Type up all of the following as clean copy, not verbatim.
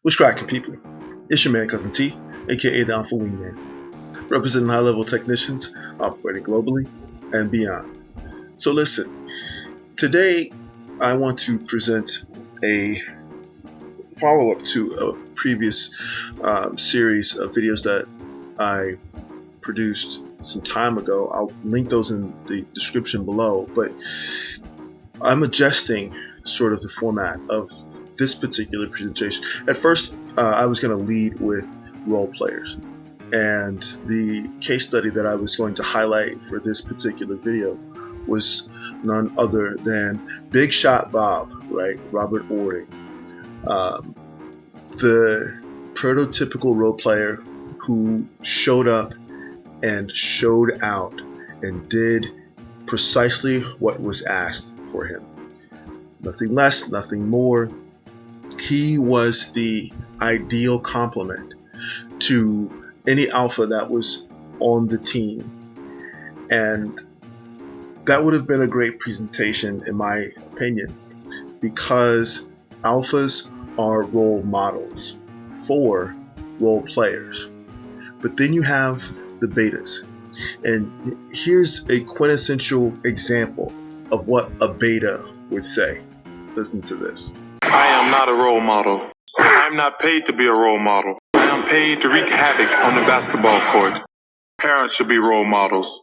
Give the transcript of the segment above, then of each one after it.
What's cracking, people? It's your man Cousin T, aka the Alpha Wingman, representing high-level technicians operating globally and beyond. So listen, today I want to present a follow-up to a previous series of videos that I produced some time ago. I'll link those in the description below, but I'm adjusting sort of the format of this particular presentation. At first, I was going to lead with role players, and the case study that I was going to highlight for this particular video was none other than Big Shot Bob, right? Robert Ording, the prototypical role player who showed up and showed out and did precisely what was asked for him. Nothing less, nothing more. He was the ideal complement to any alpha that was on the team, and that would have been a great presentation in my opinion, because alphas are role models for role players. But then you have the betas, and here's a quintessential example of what a beta would say. Listen to this. I am not a role model. I am not paid to be a role model. I am paid to wreak havoc on the basketball court. Parents should be role models.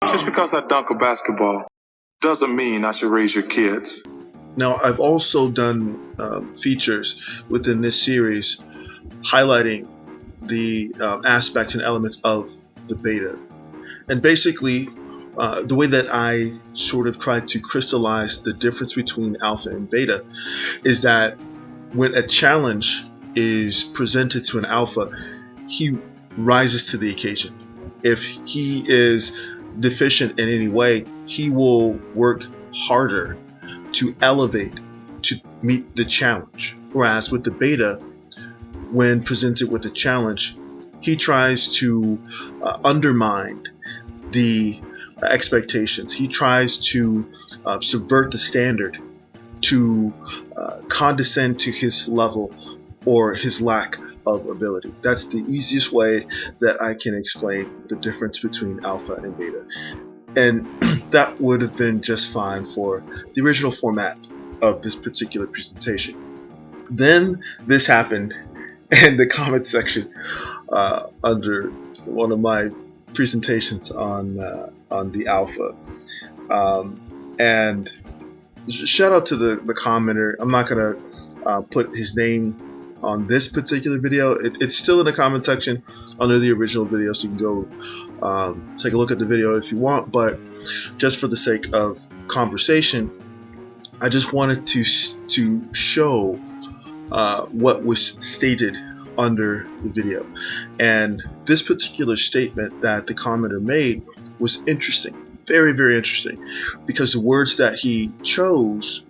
Just because I dunk a basketball doesn't mean I should raise your kids. Now, I've also done features within this series highlighting the aspects and elements of the beta. And basically, the way that I sort of try to crystallize the difference between alpha and beta is that when a challenge is presented to an alpha, he rises to the occasion. If he is deficient in any way, he will work harder to elevate to meet the challenge. Whereas with the beta, when presented with a challenge, he tries to undermine the expectations. He tries to subvert the standard, to condescend to his level or his lack of ability. That's the easiest way that I can explain the difference between alpha and beta. And that would have been just fine for the original format of this particular presentation. Then this happened in the comment section under one of my presentations on the alpha, and shout out to the commenter. I'm not gonna put his name on this particular video. It's still in the comment section under the original video, so you can go take a look at the video if you want, but just for the sake of conversation, I just wanted to show what was stated under the video. And this particular statement that the commenter made was interesting, very, very interesting, because the words that he chose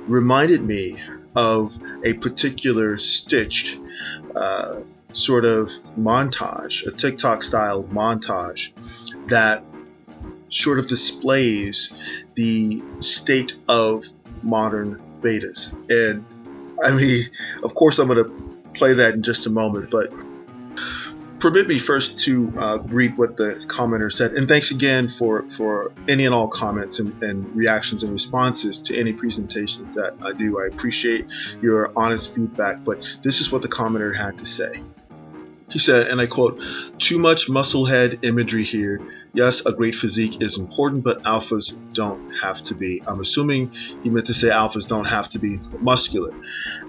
reminded me of a particular stitched sort of montage, a TikTok style montage that sort of displays the state of modern betas. And I mean, of course I'm going to play that in just a moment, but permit me first to read what the commenter said. And thanks again for any and all comments and reactions and responses to any presentation that I do. I appreciate your honest feedback, but this is what the commenter had to say. He said, and I quote, "Too much muscle head imagery here. Yes, a great physique is important, but alphas don't have to be." I'm assuming he meant to say alphas don't have to be muscular.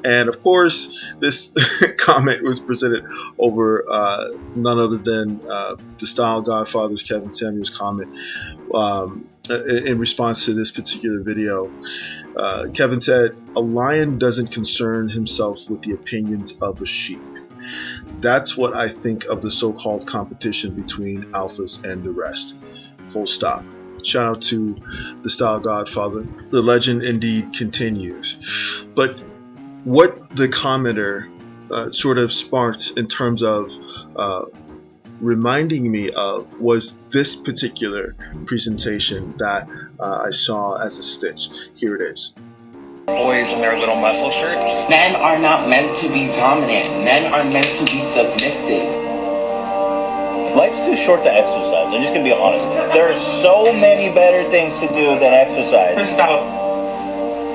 And of course, this comment was presented over none other than the Style Godfather's Kevin Samuels' comment in response to this particular video. Kevin said, "A lion doesn't concern himself with the opinions of a sheep. That's what I think of the so-called competition between alphas and the rest. Full stop." Shout out to the Style Godfather. The legend indeed continues. But what the commenter sort of sparked in terms of reminding me of was this particular presentation that I saw as a stitch. Here it is. boys in their little muscle shirts. Men are not meant to be dominant. Men are meant to be submissive. Life's too short to exercise. I'm just gonna be honest. There are so many better things to do than exercise. It's about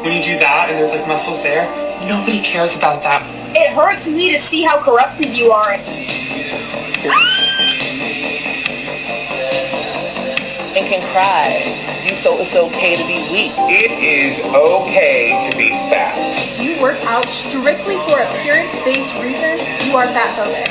when you do that and there's like muscles there, nobody cares about that. It hurts me to see how corrupted you are. And can cry. So it's okay to be weak. It is okay to be fat. You work out strictly for appearance-based reasons, you are fat phobic.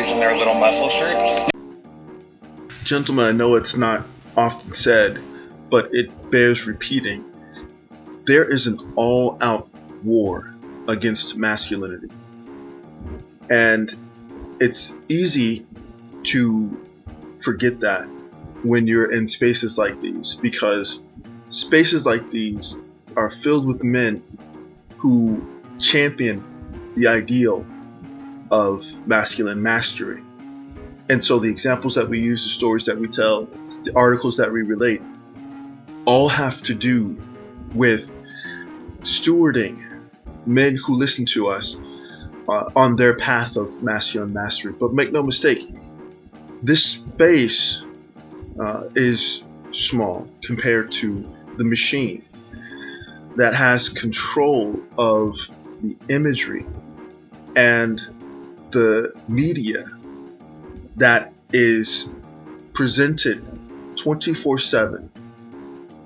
In their little muscle shirts. Gentlemen, I know it's not often said, but it bears repeating. There is an all-out war against masculinity. And it's easy to forget that when you're in spaces like these, because spaces like these are filled with men who champion the ideal of masculine mastery. And so the examples that we use, the stories that we tell, the articles that we relate, all have to do with stewarding men who listen to us on their path of masculine mastery. But make no mistake, this space is small compared to the machine that has control of the imagery and the media that is presented 24/7.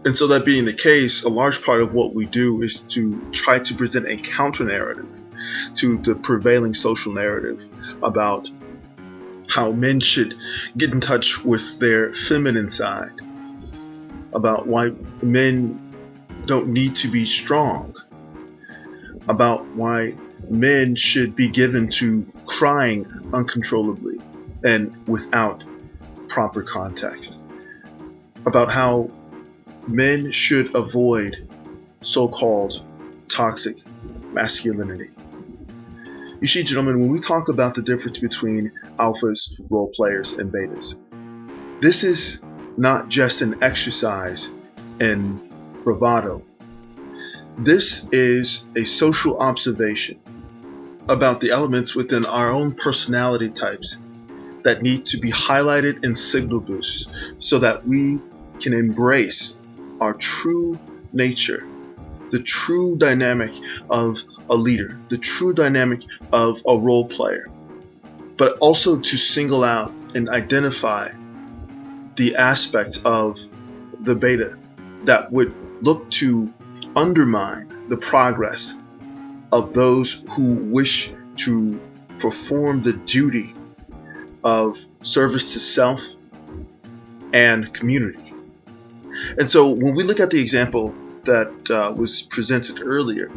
And so that being the case, a large part of what we do is to try to present a counter narrative to the prevailing social narrative about how men should get in touch with their feminine side, about why men don't need to be strong, about why men should be given to crying uncontrollably and without proper context, about how men should avoid so-called toxic masculinity. You see, gentlemen, when we talk about the difference between alphas, role players, and betas, this is not just an exercise in bravado. This is a social observation about the elements within our own personality types that need to be highlighted in signal boosts so that we can embrace our true nature, the true dynamic of a leader, the true dynamic of a role player, but also to single out and identify the aspects of the beta that would look to undermine the progress of those who wish to perform the duty of service to self and community. And so when we look at the example that was presented earlier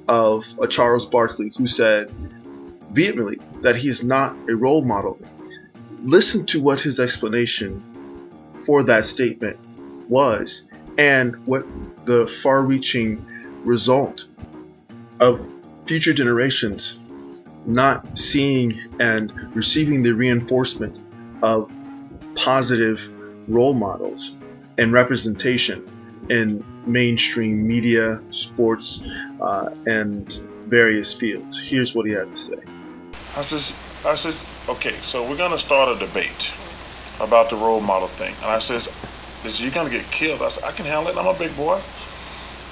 of a Charles Barkley who said vehemently that he is not a role model, listen to what his explanation for that statement was and what the far-reaching result of future generations not seeing and receiving the reinforcement of positive role models and representation in mainstream media, sports, and various fields. Here's what he had to say. I says, okay, so we're gonna start a debate about the role model thing. And I says, you're gonna get killed. I said, I can handle it. I'm a big boy.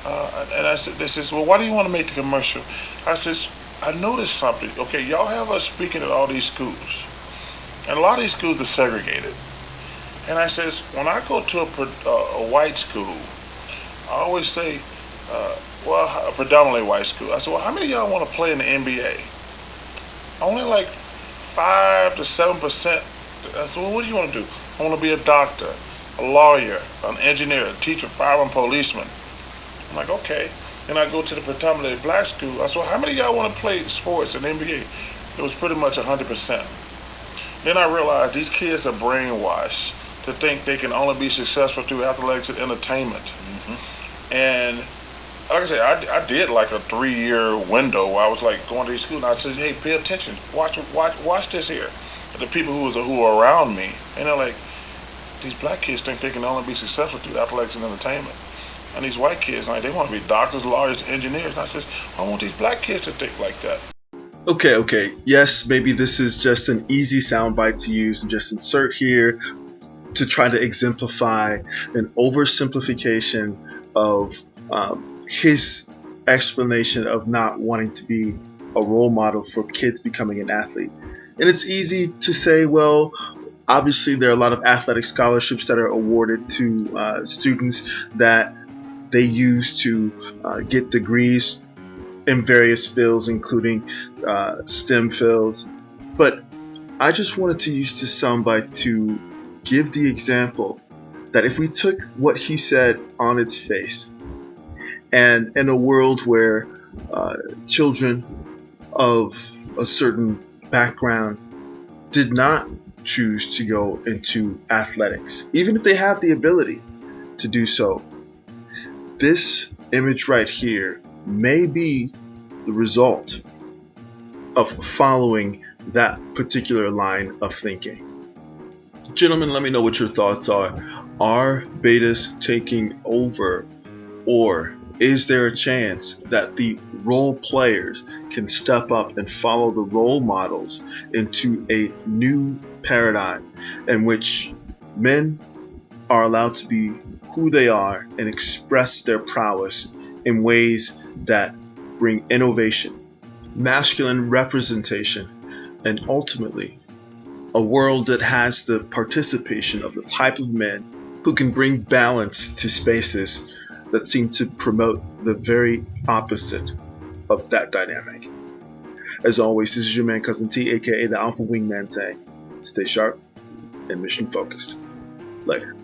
And I said, they says, well, why do you want to make the commercial? I says, I noticed something. Okay, y'all have us speaking at all these schools, and a lot of these schools are segregated. And I says, when I go to a white school, I always say, well, a predominantly white school. I said, well, how many of y'all want to play in the NBA? Only like 5 to 7%. I said, well, what do you want to do? I want to be a doctor, a lawyer, an engineer, a teacher, fireman, policeman. I'm like, okay. And I go to the predominantly black school. I said, well, how many of y'all want to play sports in the NBA? It was pretty much 100%. Then I realized these kids are brainwashed to think they can only be successful through athletics and entertainment. And like I said, I did like a 3-year window where I was like going to these schools, and I said, hey, pay attention, watch this here. And the people who were around me, and they're like, these black kids think they can only be successful through athletics and entertainment. And these white kids, like, they want to be doctors, lawyers, engineers. And I said, I want these black kids to think like that. Okay. Yes, maybe this is just an easy soundbite to use and just insert here to try to exemplify an oversimplification of his explanation of not wanting to be a role model for kids becoming an athlete. And it's easy to say, well, obviously there are a lot of athletic scholarships that are awarded to students that they use to get degrees in various fields, including STEM fields. But I just wanted to use this soundbite to give the example that if we took what he said on its face, and in a world where children of a certain background did not choose to go into athletics, even if they have the ability to do so, this image right here may be the result of following that particular line of thinking. Gentlemen, let me know what your thoughts are. Are betas taking over, or is there a chance that the role players can step up and follow the role models into a new paradigm in which men are allowed to be who they are and express their prowess in ways that bring innovation, masculine representation, and ultimately a world that has the participation of the type of men who can bring balance to spaces that seem to promote the very opposite of that dynamic. As always, this is your man Cousin T, aka the Alpha Wingman, saying, stay sharp and mission focused. Later.